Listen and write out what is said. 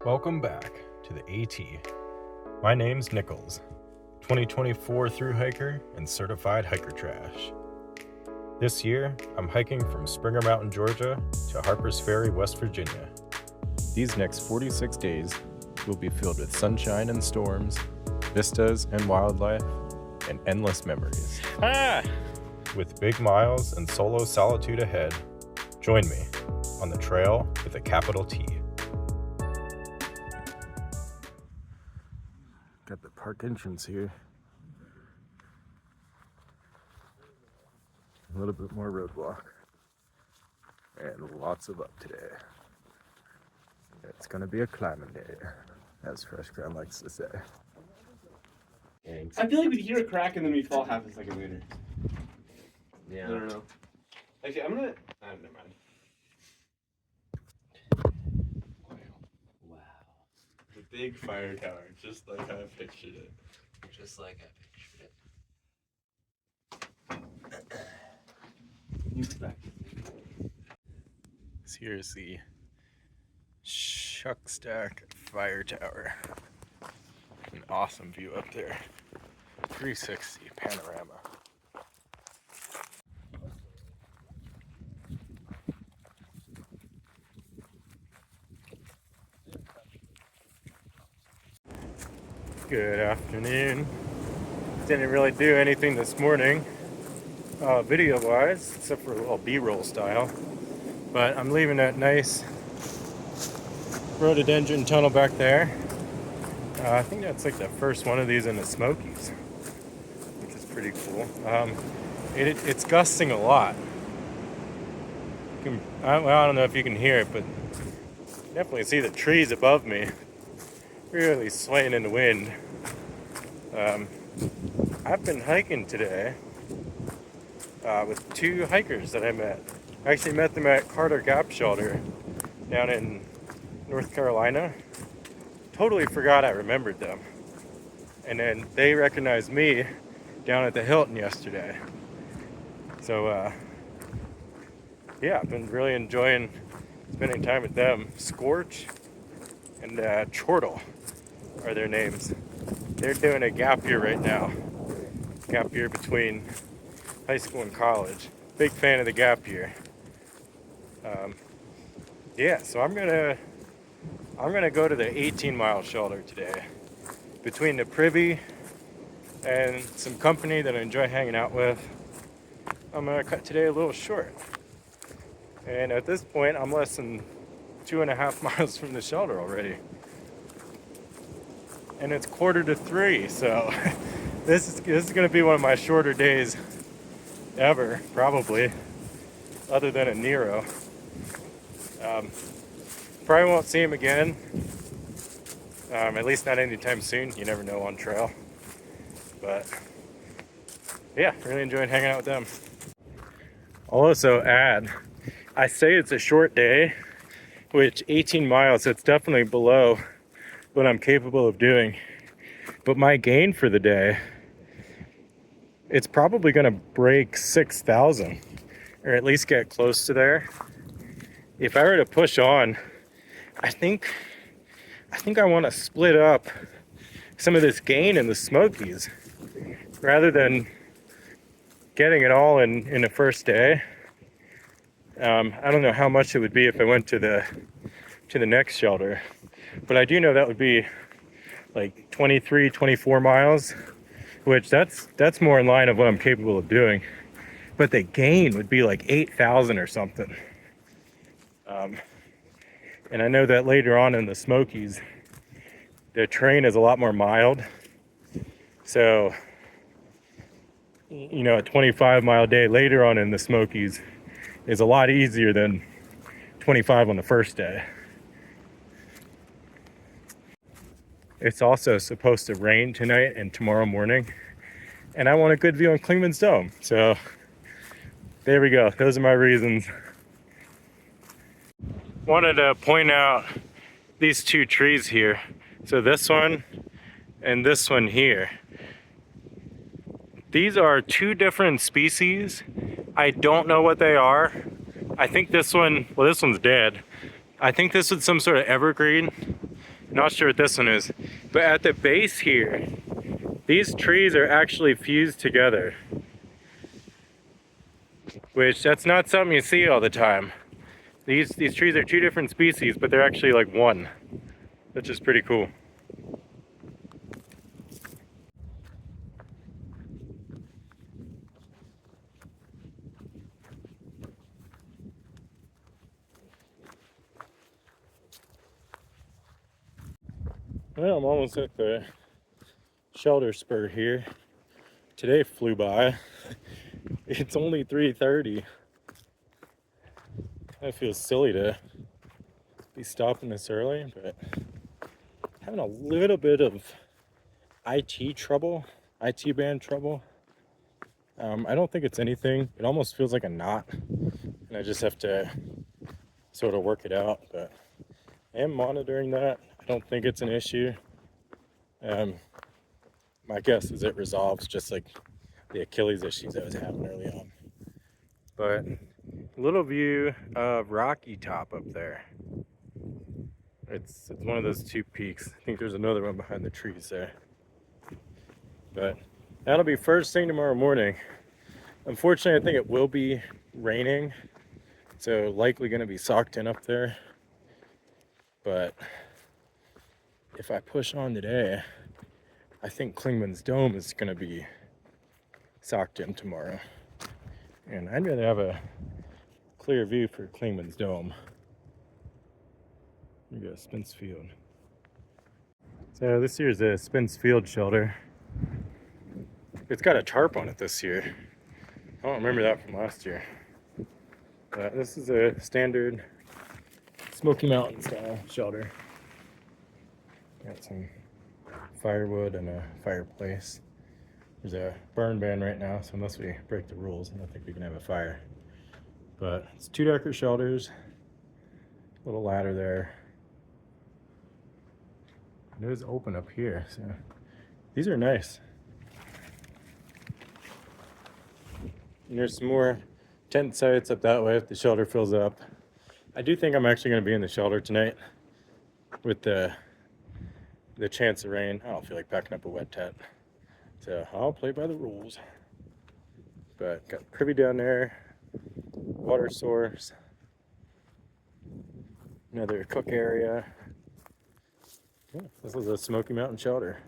Welcome back to the AT. My name's Nichols, 2024 thru hiker and certified hiker trash. This year, I'm hiking from Springer Mountain, Georgia to Harpers Ferry, West Virginia. These next 46 days will be filled with sunshine and storms, vistas and wildlife, and endless memories. With big miles and solo solitude ahead, join me on the trail with a capital T. Got the park entrance here. A little bit more roadblock. And lots of up today. It's gonna be a climbing day, as Fresh Ground likes to say. Thanks. I feel like we'd hear a crack and then we'd fall half a second later. Yeah. I don't know. Actually, I'm gonna... never mind. Wow. The big fire tower, just like how I pictured it. Just like I pictured it. Here's the Shuck Stack Fire Tower. An awesome view up there. 360 panorama. Good afternoon. Didn't really do anything this morning, video-wise, except for a little B-roll style. But I'm leaving that nice rhododendron tunnel back there. I think that's like the first one of these in the Smokies, which is pretty cool. It's gusting a lot. I don't know if you can hear it, but definitely see the trees above me really swaying in the wind. I've been hiking today with two hikers that I met. I actually met them at Swatara Gap shelter down in North Carolina. Totally forgot I remembered them. And then they recognized me down at the Hilton yesterday. So yeah, I've been really enjoying spending time with them. Scorch and Chortle are their names. They're doing a gap year right now. Gap year between high school and college. Big fan of the gap year. Yeah, so I'm gonna go to the 18-mile shelter today. Between the Privy and some company that I enjoy hanging out with, I'm gonna cut today a little short. And at this point, I'm less than 2.5 miles from the shelter already. And it's 2:45, so this is gonna be one of my shorter days ever, probably, other than a Nero. Probably won't see him again, at least not anytime soon. You never know on trail. But yeah, really enjoying hanging out with them. I'll also add, I say it's a short day, which 18 miles, it's definitely below what I'm capable of doing. But my gain for the day, it's probably gonna break 6,000, or at least get close to there. If I were to push on, I think I want to split up some of this gain in the Smokies rather than getting it all in the first day. I don't know how much it would be if I went to the next shelter, but I do know that would be like 23, 24 miles, which that's more in line of what I'm capable of doing. But the gain would be like 8,000 or something. And I know that later on in the Smokies, the terrain is a lot more mild. So, you know, a 25-mile day later on in the Smokies is a lot easier than 25 on the first day. It's also supposed to rain tonight and tomorrow morning. And I want a good view on Clingman's Dome. So, there we go. Those are my reasons. Wanted to point out these two trees here. So this one and this one here. These are two different species. I don't know what they are. I think this one, well, this one's dead. I think this is some sort of evergreen. Not sure what this one is, but at the base here, these trees are actually fused together, which that's not something you see all the time. These trees are two different species, but they're actually like one, which is pretty cool. Well, I'm almost at the shelter spur here. Today flew by. It's only 3:30. It feels silly to be stopping this early, but having a little bit of IT trouble, IT band trouble. I don't think it's anything. It almost feels like a knot, and I just have to sort of work it out, but I am monitoring that. I don't think it's an issue. My guess is it resolves just like the Achilles issues I was having early on. But a little view of Rocky Top up there. It's one of those two peaks. I think there's another one behind the trees there. But that'll be first thing tomorrow morning. Unfortunately, I think it will be raining, so likely going to be socked in up there. But if I push on today, I think Klingman's Dome is going to be socked in tomorrow. And I'd rather have a clear view for Klingman's Dome. Here we go, Spence Field. So this here is a Spence Field shelter. It's got a tarp on it this year. I don't remember that from last year. But this is a standard Smoky Mountain style shelter. Got some firewood and a fireplace. There's a burn ban right now, so unless we break the rules, I don't think we can have a fire. But it's 2-decker shelters, little ladder there. It is open up here, so these are nice. And there's some more tent sites up that way if the shelter fills up. I do think I'm actually going to be in the shelter tonight with the chance of rain. I don't feel like packing up a wet tent, so I'll play by the rules. But got privy down there, water source, another cook area. Yeah, this is a Smoky Mountain shelter.